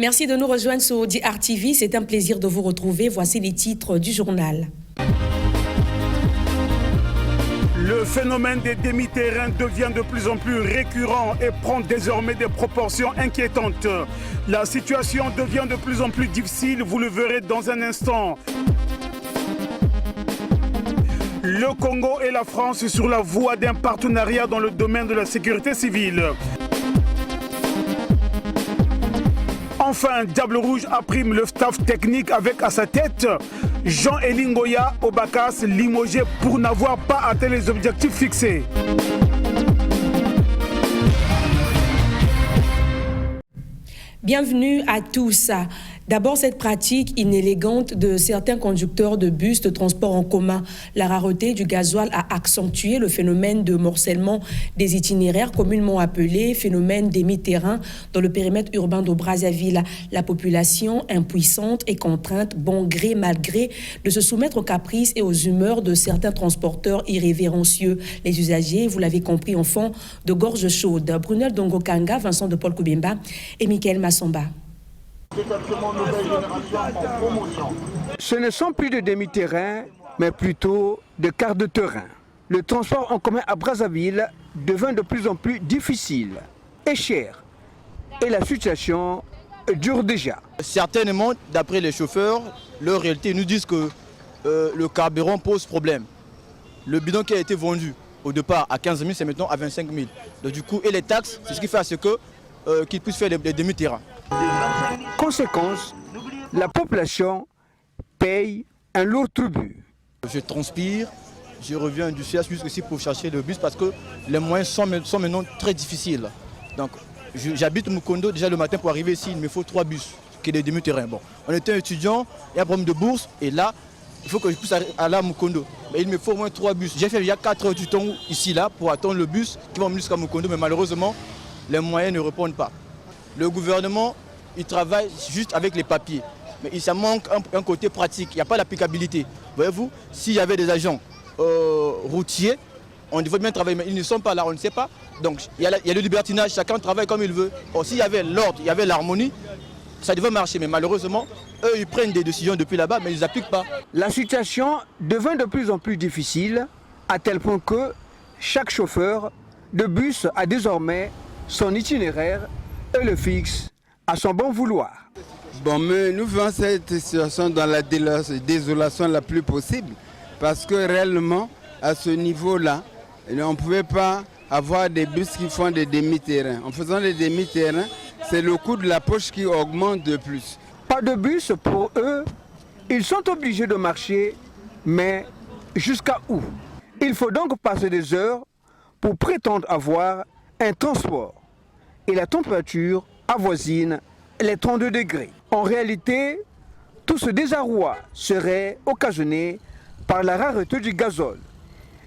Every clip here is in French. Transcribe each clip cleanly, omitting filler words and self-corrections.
Merci de nous rejoindre sur DRTV. C'est un plaisir de vous retrouver. Voici les titres du journal. Le phénomène des demi-terrains devient de plus en plus récurrent et prend désormais des proportions inquiétantes. La situation devient de plus en plus difficile, vous le verrez dans un instant. Le Congo et la France sur la voie d'un partenariat dans le domaine de la sécurité civile. Enfin, Diable Rouge apprime le staff technique avec à sa tête Jean-Élie Ngoya Obakas limogé pour n'avoir pas atteint les objectifs fixés. Bienvenue à tous. D'abord, cette pratique inélégante de certains conducteurs de bus de transport en commun. La rareté du gasoil a accentué le phénomène de morcellement des itinéraires, communément appelé phénomène des mi-terrains dans le périmètre urbain de Brazzaville. La population, impuissante et contrainte, bon gré mal gré, de se soumettre aux caprices et aux humeurs de certains transporteurs irrévérencieux. Les usagers, vous l'avez compris, en font de gorge chaude. Brunel Dongokanga, Vincent de Paul Koubemba et Michael Massamba. Ce ne sont plus de demi-terrains, mais plutôt de quarts de terrain. Le transport en commun à Brazzaville devient de plus en plus difficile et cher. Et la situation dure déjà. Certainement, d'après les chauffeurs, leur réalité nous disent que le carburant pose problème. Le bidon qui a été vendu au départ à 15 000, c'est maintenant à 25 000. Donc du coup, et les taxes, c'est ce qui fait à ce que qu'ils puissent faire des demi-terrains. Conséquence, la population paye un lourd tribut. Je transpire, je reviens du CH jusqu'ici pour chercher le bus parce que les moyens sont maintenant très difficiles. Donc j'habite Mukondo, déjà le matin pour arriver ici, il me faut 3 bus, qui est des demi-terrains. Bon, on était étudiant, il y a un problème de bourse et là, il faut que je puisse aller à Mukondo. Mais il me faut au moins 3 bus. J'ai fait il y a 4 heures du temps ici là pour attendre le bus qui va me jusqu'à Mukondo, mais malheureusement, les moyens ne répondent pas. Le gouvernement, il travaille juste avec les papiers. Mais ça manque un côté pratique, il n'y a pas l'applicabilité. Voyez-vous, s'il y avait des agents routiers, on devrait bien travailler, mais ils ne sont pas là, on ne sait pas. Donc il y a le libertinage, chacun travaille comme il veut. Or, s'il y avait l'ordre, il y avait l'harmonie, ça devait marcher. Mais malheureusement, eux, ils prennent des décisions depuis là-bas, mais ils n'appliquent pas. La situation devient de plus en plus difficile, à tel point que chaque chauffeur de bus a désormais son itinéraire et le fixe à son bon vouloir. Bon, mais nous vivons cette situation dans la désolation la plus possible parce que réellement, à ce niveau-là, on ne pouvait pas avoir des bus qui font des demi-terrains. En faisant des demi-terrains, c'est le coût de la poche qui augmente de plus. Pas de bus pour eux, ils sont obligés de marcher, mais jusqu'à où? Il faut donc passer des heures pour prétendre avoir un transport. Et la température avoisine les 32 degrés. En réalité, tout ce désarroi serait occasionné par la rareté du gazole.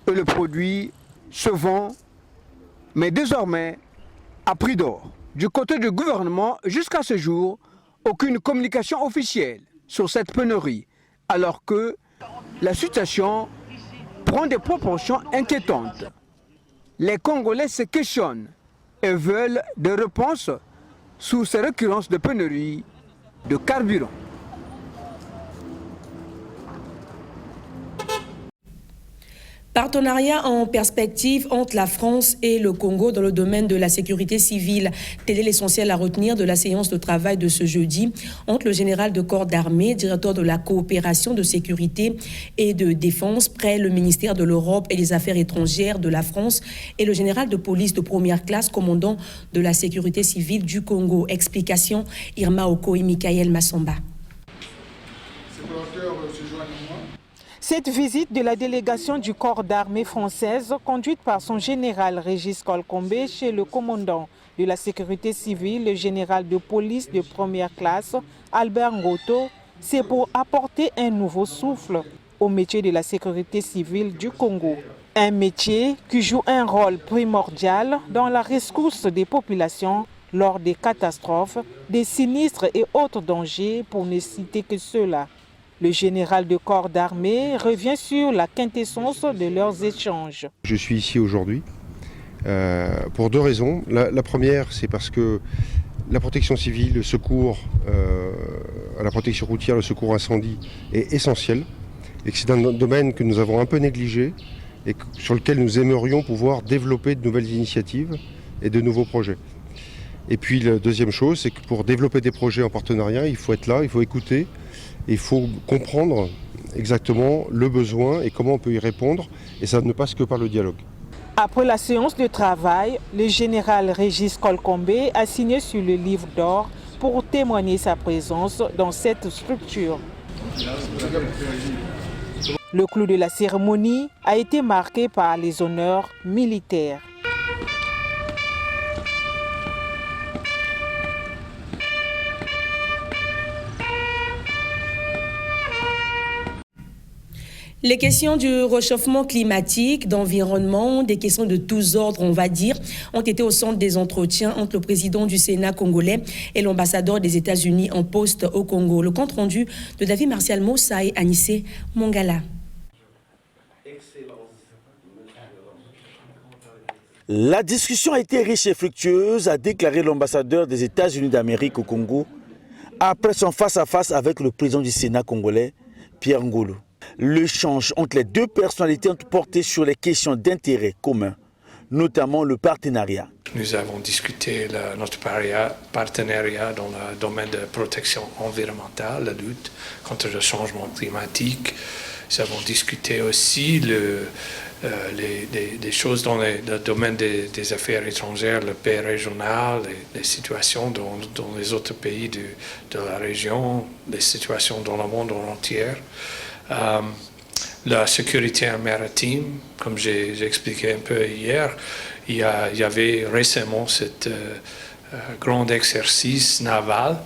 Et le produit se vend, mais désormais à prix d'or. Du côté du gouvernement, jusqu'à ce jour, aucune communication officielle sur cette pénurie, alors que la situation prend des proportions inquiétantes. Les Congolais se questionnent et veulent des réponses sur ces récurrences de pénurie de carburant. Partenariat en perspective entre la France et le Congo dans le domaine de la sécurité civile. Tel est l'essentiel à retenir de la séance de travail de ce jeudi entre le général de corps d'armée, directeur de la coopération de sécurité et de défense près le ministère de l'Europe et des Affaires étrangères de la France et le général de police de première classe, commandant de la sécurité civile du Congo. Explication, Irma Oko et Michael Massamba. Cette visite de la délégation du corps d'armée française, conduite par son général Régis Kolkombe chez le commandant de la sécurité civile, le général de police de première classe, Albert Ngoto, c'est pour apporter un nouveau souffle au métier de la sécurité civile du Congo. Un métier qui joue un rôle primordial dans la rescousse des populations lors des catastrophes, des sinistres et autres dangers, pour ne citer que ceux-là. Le général de corps d'armée revient sur la quintessence de leurs échanges. Je suis ici aujourd'hui pour deux raisons. La première, c'est parce que la protection civile, le secours à la protection routière, le secours incendie est essentiel et que c'est un domaine que nous avons un peu négligé et sur lequel nous aimerions pouvoir développer de nouvelles initiatives et de nouveaux projets. Et puis la deuxième chose, c'est que pour développer des projets en partenariat, il faut être là, il faut écouter, il faut comprendre exactement le besoin et comment on peut y répondre, et ça ne passe que par le dialogue. Après la séance de travail, le général Régis Kolkombe a signé sur le livre d'or pour témoigner sa présence dans cette structure. Le clou de la cérémonie a été marqué par les honneurs militaires. Les questions du réchauffement climatique, d'environnement, des questions de tous ordres, on va dire, ont été au centre des entretiens entre le président du Sénat congolais et l'ambassadeur des États-Unis en poste au Congo. Le compte rendu de David Martial Moussa et Anissé Mongala. La discussion a été riche et fructueuse, a déclaré l'ambassadeur des États-Unis d'Amérique au Congo après son face-à-face avec le président du Sénat congolais, Pierre Ngolo. L'échange entre les deux personnalités ont porté sur les questions d'intérêt commun, notamment le partenariat. Nous avons discuté notre partenariat dans le domaine de protection environnementale, la lutte contre le changement climatique. Nous avons discuté aussi des choses dans le domaine des affaires étrangères, la paix régionale, les situations dans les autres pays de la région, les situations dans le monde entier. La sécurité maritime, comme j'ai expliqué un peu hier, il y avait récemment cet grand exercice naval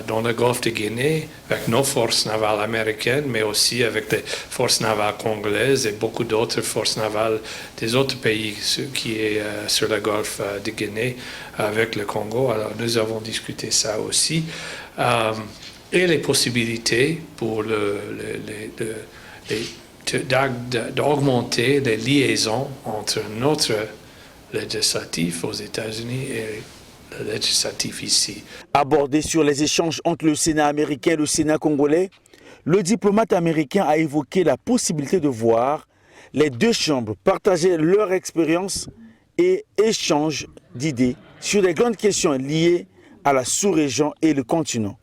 dans le golfe de Guinée avec nos forces navales américaines, mais aussi avec les forces navales congolaises et beaucoup d'autres forces navales des autres pays qui est sur le golfe de Guinée avec le Congo. Alors nous avons discuté ça aussi. Et les possibilités pour d'augmenter les liaisons entre notre législatif aux États-Unis et le législatif ici. Abordé sur les échanges entre le Sénat américain et le Sénat congolais, le diplomate américain a évoqué la possibilité de voir les deux chambres partager leur expérience et échange d'idées sur les grandes questions liées à la sous-région et le continent.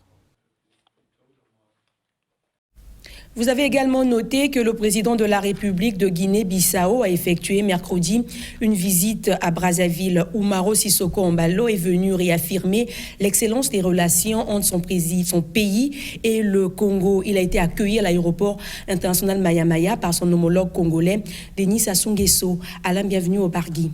Vous avez également noté que le président de la République de Guinée-Bissau a effectué mercredi une visite à Brazzaville. Umaro Sissoko Embalo est venu réaffirmer l'excellence des relations entre son pays et le Congo. Il a été accueilli à l'aéroport international Maya-Maya par son homologue congolais, Denis Sassou Nguesso. Alain, bienvenue au Bargui.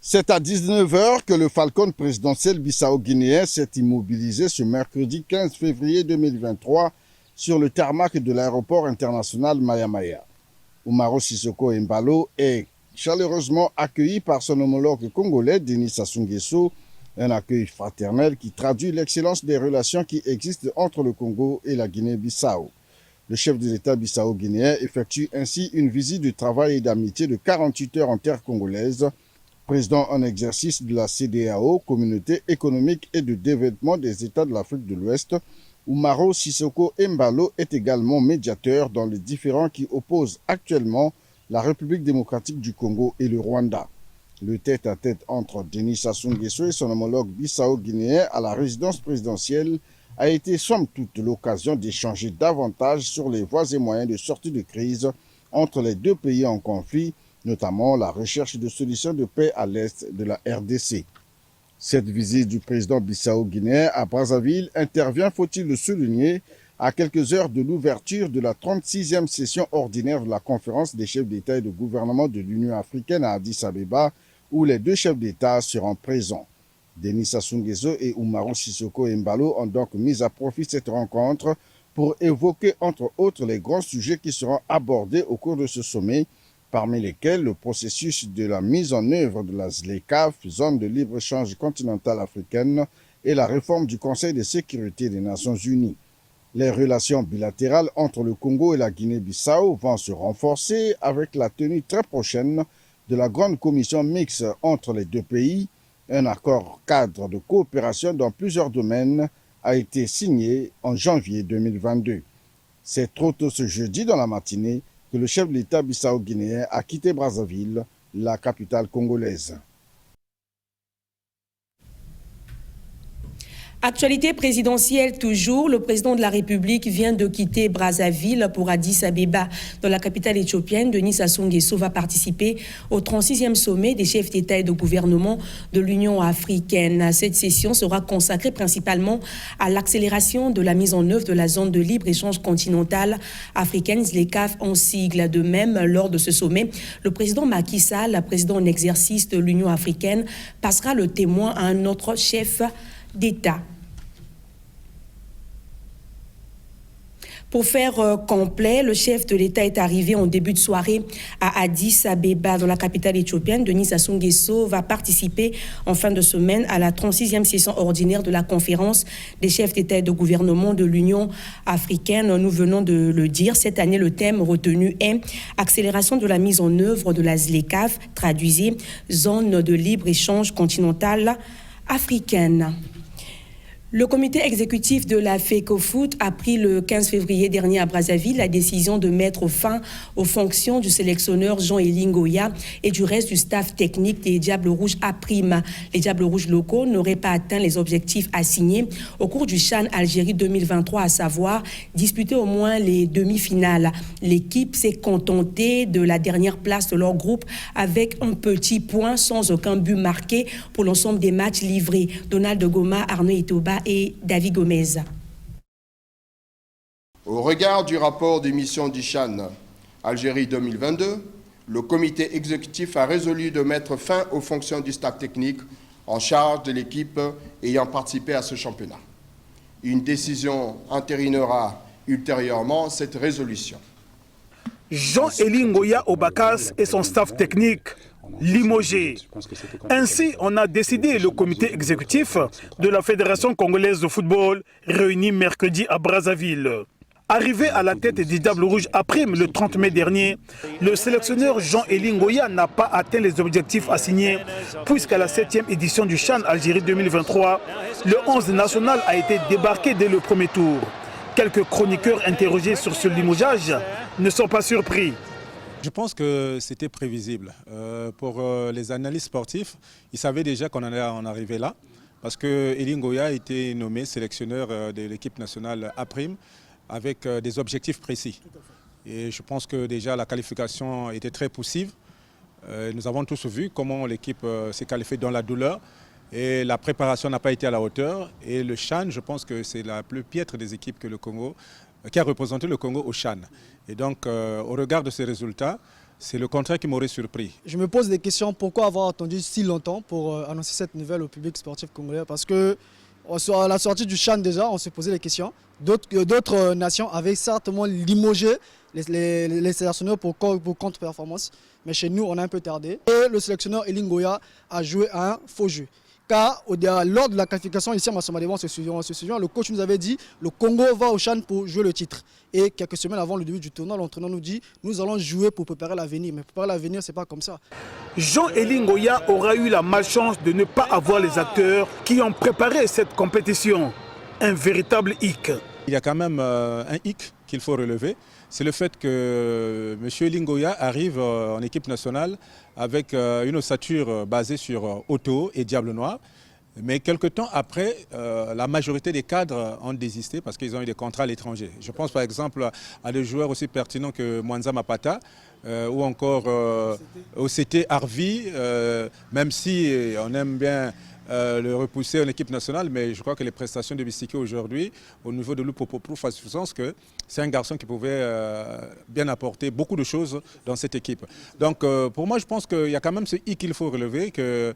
C'est à 19h que le Falcon présidentiel bissau-guinéen s'est immobilisé ce mercredi 15 février 2023 sur le tarmac de l'aéroport international Maya-Maya. Umaro Sissoko Embalo est chaleureusement accueilli par son homologue congolais Denis Sassou Nguesso, un accueil fraternel qui traduit l'excellence des relations qui existent entre le Congo et la Guinée-Bissau. Le chef de l'État bissau-guinéen effectue ainsi une visite de travail et d'amitié de 48 heures en terre congolaise. Président en exercice de la CEDEAO, Communauté économique et de développement des États de l'Afrique de l'Ouest, Umaro Sissoko Embalo est également médiateur dans les différends qui opposent actuellement la République démocratique du Congo et le Rwanda. Le tête-à-tête entre Denis Sassou Nguesso et son homologue bissau-guinéen à la résidence présidentielle a été somme toute l'occasion d'échanger davantage sur les voies et moyens de sortie de crise entre les deux pays en conflit, notamment la recherche de solutions de paix à l'est de la RDC. Cette visite du président bissau-guinéen à Brazzaville intervient, faut-il le souligner, à quelques heures de l'ouverture de la 36e session ordinaire de la conférence des chefs d'État et de gouvernement de l'Union africaine à Addis Abeba, où les deux chefs d'État seront présents. Denis Sassou Nguesso et Umaro Sissoko Embalo ont donc mis à profit cette rencontre pour évoquer entre autres les grands sujets qui seront abordés au cours de ce sommet, parmi lesquels le processus de la mise en œuvre de la ZLECAf, zone de libre-échange continentale africaine, et la réforme du Conseil de sécurité des Nations Unies. Les relations bilatérales entre le Congo et la Guinée-Bissau vont se renforcer avec la tenue très prochaine de la grande commission mixte entre les deux pays. Un accord cadre de coopération dans plusieurs domaines a été signé en janvier 2022. C'est trop tôt ce jeudi dans la matinée que le chef de l'État bissau-guinéen a quitté Brazzaville, la capitale congolaise. Actualité présidentielle toujours, le président de la République vient de quitter Brazzaville pour Addis Abeba. Dans la capitale éthiopienne, Denis Sassou Nguesso va participer au 36e sommet des chefs d'État et de gouvernement de l'Union africaine. Cette session sera consacrée principalement à l'accélération de la mise en œuvre de la zone de libre-échange continentale africaine, ZLECAf en sigle. De même, lors de ce sommet, le président Macky Sall, président en exercice de l'Union africaine, passera le témoin à un autre chef d'État. Pour faire complet, le chef de l'État est arrivé en début de soirée à Addis Abeba, dans la capitale éthiopienne. Denis Sassou Nguesso va participer en fin de semaine à la 36e session ordinaire de la conférence des chefs d'État et de gouvernement de l'Union africaine. Nous venons de le dire, cette année, le thème retenu est « Accélération de la mise en œuvre de la ZLECAf », traduisé « Zone de libre-échange continentale africaine ». Le comité exécutif de la FECOFOOT a pris le 15 février dernier à Brazzaville la décision de mettre fin aux fonctions du sélectionneur Jean-Élie Ngoya et du reste du staff technique des Diables Rouges A'. Les Diables Rouges locaux n'auraient pas atteint les objectifs assignés au cours du CHAN Algérie 2023, à savoir disputer au moins les demi-finales. L'équipe s'est contentée de la dernière place de leur groupe avec un petit point sans aucun but marqué pour l'ensemble des matchs livrés. Donald Goma, Arnaud Itoba et David Gomez. Au regard du rapport des missions du CHAN Algérie 2022, le comité exécutif a résolu de mettre fin aux fonctions du staff technique en charge de l'équipe ayant participé à ce championnat. Une décision entérinera ultérieurement cette résolution. Jean-Élie Ngoya Obakas et son staff technique limogé. Ainsi, on a décidé le comité exécutif de la Fédération congolaise de football réuni mercredi à Brazzaville. Arrivé à la tête des Diables Rouges A' le 30 mai dernier, le sélectionneur Jean-Élie Ngoya n'a pas atteint les objectifs assignés puisqu'à la 7e édition du CHAN Algérie 2023, le 11 national a été débarqué dès le premier tour. Quelques chroniqueurs interrogés sur ce limogeage ne sont pas surpris. Je pense que c'était prévisible. Pour les analystes sportifs, ils savaient déjà qu'on allait en arriver là, parce que Élie Ngoya a été nommé sélectionneur de l'équipe nationale A' avec des objectifs précis. Et je pense que déjà la qualification était très poussive. Nous avons tous vu comment l'équipe s'est qualifiée dans la douleur et la préparation n'a pas été à la hauteur. Et le CHAN, je pense que c'est la plus piètre des équipes que le Congo, qui a représenté le Congo au CHAN. Et donc, au regard de ces résultats, c'est le contraire qui m'aurait surpris. Je me pose des questions, pourquoi avoir attendu si longtemps pour annoncer cette nouvelle au public sportif congolais? Parce que à la sortie du CHAN déjà, on s'est posé des questions. D'autres nations avaient certainement limogé les sélectionneurs pour contre-performance. Mais chez nous, on a un peu tardé. Et le sélectionneur Élie Ngoya a joué un faux jeu. Car lors de la qualification ici à Massamadéba, on se souvient, le coach nous avait dit le Congo va au CHAN pour jouer le titre. Et quelques semaines avant le début du tournoi, l'entraîneur nous dit nous allons jouer pour préparer l'avenir. Mais préparer l'avenir, ce n'est pas comme ça. Jean-Élie Ngoya aura eu la malchance de ne pas avoir les acteurs qui ont préparé cette compétition. Un véritable hic. Il y a quand même un hic qu'il faut relever. C'est le fait que M. Élie Ngoya arrive en équipe nationale avec une ossature basée sur Otto et Diable Noir. Mais quelque temps après, la majorité des cadres ont désisté parce qu'ils ont eu des contrats à l'étranger. Je pense par exemple à des joueurs aussi pertinents que Mwanza Mapata ou encore OCT Harvey, même si on aime bien le repousser en équipe nationale, mais je crois que les prestations de Bissiki aujourd'hui, au niveau de l'Upopo, prouvent à suffisance que c'est un garçon qui pouvait bien apporter beaucoup de choses dans cette équipe. Donc pour moi, je pense qu'il y a quand même ce hic qu'il faut relever, que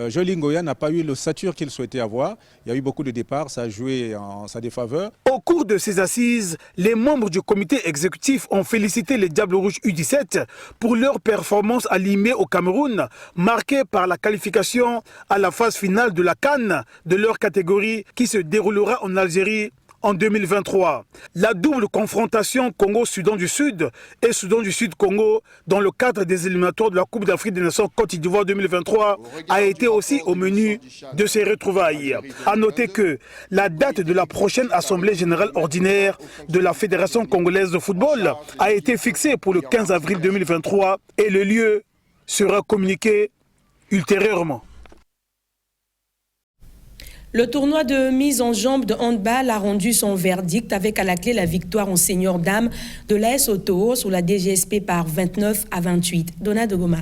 Jean-Élie Ngoya n'a pas eu l'ossature qu'il souhaitait avoir. Il y a eu beaucoup de départs, ça a joué en sa défaveur. Au cours de ces assises, les membres du comité exécutif ont félicité les Diables Rouges U17 pour leur performance à Limé au Cameroun, marquée par la qualification à la phase finale de la CAN de leur catégorie qui se déroulera en Algérie en 2023. La double confrontation Congo-Soudan du Sud et Soudan du Sud-Congo dans le cadre des éliminatoires de la Coupe d'Afrique des Nations Côte d'Ivoire 2023 a été aussi au menu de ces retrouvailles. À noter que la date de la prochaine Assemblée générale ordinaire de la Fédération congolaise de football a été fixée pour le 15 avril 2023 et le lieu sera communiqué ultérieurement. Le tournoi de mise en jambe de handball a rendu son verdict avec à la clé la victoire en senior dames de l'AS Auto sur la DGSP par 29-28. Donna de Goma.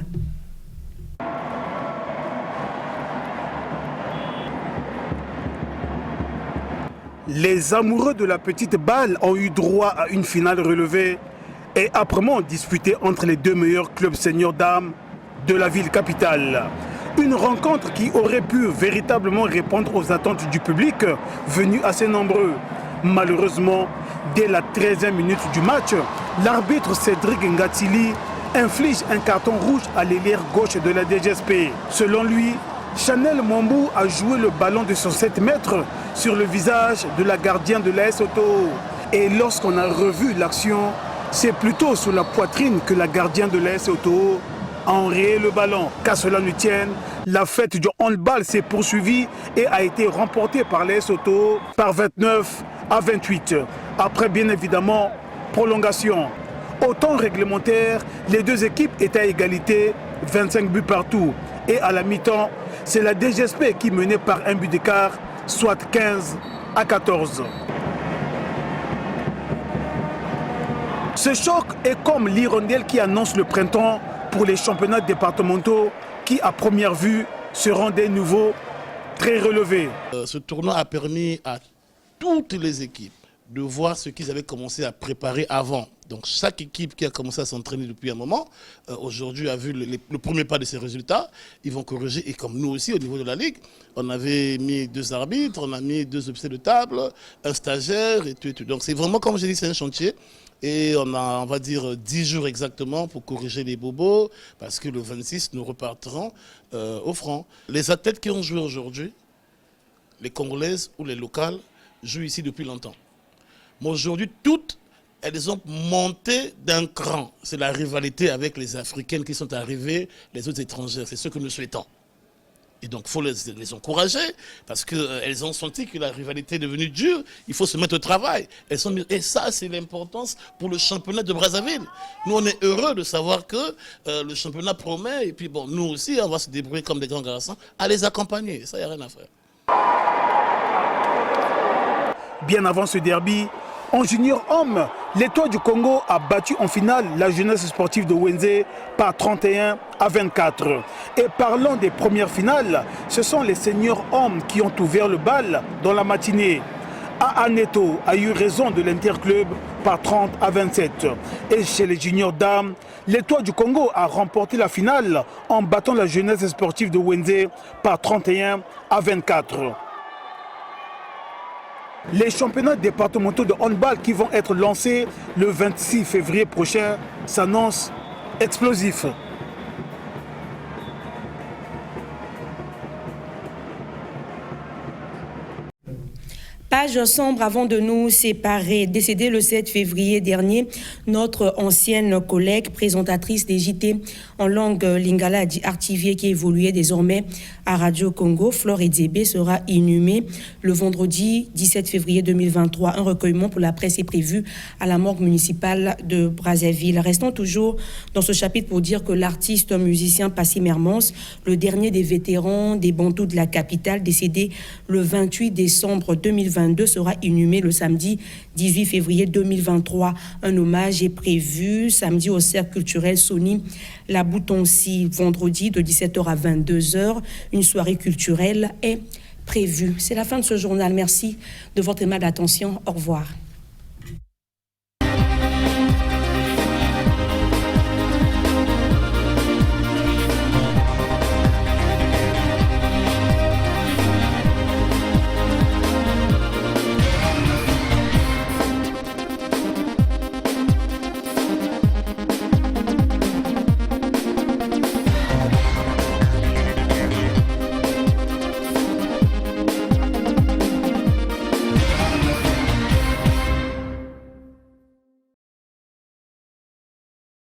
Les amoureux de la petite balle ont eu droit à une finale relevée et âprement disputée entre les deux meilleurs clubs seniors dames de la ville capitale. Une rencontre qui aurait pu véritablement répondre aux attentes du public venu assez nombreux. Malheureusement, dès la 13e minute du match, l'arbitre Cédric Ngatili inflige un carton rouge à l'ailière gauche de la DGSP. Selon lui, Chanel Mambou a joué le ballon de 107 mètres sur le visage de la gardienne de l'AS Auto. Et lorsqu'on a revu l'action, c'est plutôt sur la poitrine que la gardienne de l'AS Auto a enrayé le ballon. Qu'à cela ne tienne, la fête du handball s'est poursuivie et a été remportée par l'AS Auto par 29-28. Après bien évidemment prolongation. Au temps réglementaire, les deux équipes étaient à égalité, 25 buts partout. Et à la mi-temps, c'est la DGSP qui menait par un but d'écart, soit 15-14. Ce choc est comme l'hirondelle qui annonce le printemps pour les championnats départementaux qui, à première vue, seront des nouveaux très relevés. Ce tournoi a permis à toutes les équipes de voir ce qu'ils avaient commencé à préparer avant. Donc chaque équipe qui a commencé à s'entraîner depuis un moment, aujourd'hui a vu le premier pas de ces résultats. Ils vont corriger. Et comme nous aussi, au niveau de la Ligue, on avait mis 2 arbitres, on a mis 2 officiers de table, un stagiaire et tout et tout. Donc c'est vraiment, comme j'ai dit, c'est un chantier. Et on a, on va dire, 10 jours exactement pour corriger les bobos, parce que le 26, nous repartirons au front. Les athlètes qui ont joué aujourd'hui, les Congolaises ou les locales, jouent ici depuis longtemps. Mais aujourd'hui, toutes, elles ont monté d'un cran. C'est la rivalité avec les Africaines qui sont arrivées, les autres étrangères. C'est ce que nous souhaitons. Et donc, il faut les encourager, parce qu'elles ont senti que la rivalité est devenue dure. Il faut se mettre au travail. Et ça, c'est l'importance pour le championnat de Brazzaville. Nous, on est heureux de savoir que le championnat promet. Et puis, bon, nous aussi, on va se débrouiller comme des grands garçons à les accompagner. Ça, il n'y a rien à faire. Bien avant ce derby, en junior homme, l'Étoile du Congo a battu en finale la jeunesse sportive de Wenze par 31-24. Et parlant des premières finales, ce sont les seniors hommes qui ont ouvert le bal dans la matinée. Aaneto a eu raison de l'Interclub par 30-27. Et chez les juniors dames, l'Étoile du Congo a remporté la finale en battant la jeunesse sportive de Wenze par 31-24. Les championnats départementaux de handball qui vont être lancés le 26 février prochain s'annoncent explosifs. Page sombre avant de nous séparer. Décédée le 7 février dernier, notre ancienne collègue présentatrice des JT en langue lingala Artivier qui évoluait désormais à Radio Congo, Flore Edzébé, sera inhumée le vendredi 17 février 2023. Un recueillement pour la presse est prévu à la morgue municipale de Brazzaville. Restons toujours dans ce chapitre pour dire que l'artiste musicien Passy Mermans, le dernier des vétérans des Bantous de la capitale, décédé le 28 décembre 2022, sera inhumé le samedi 18 février 2023. Un hommage est prévu samedi au cercle culturel Sony La Boutoncy, vendredi de 17h à 22h. Une soirée culturelle est prévue. C'est la fin de ce journal. Merci de votre aimable attention. Au revoir.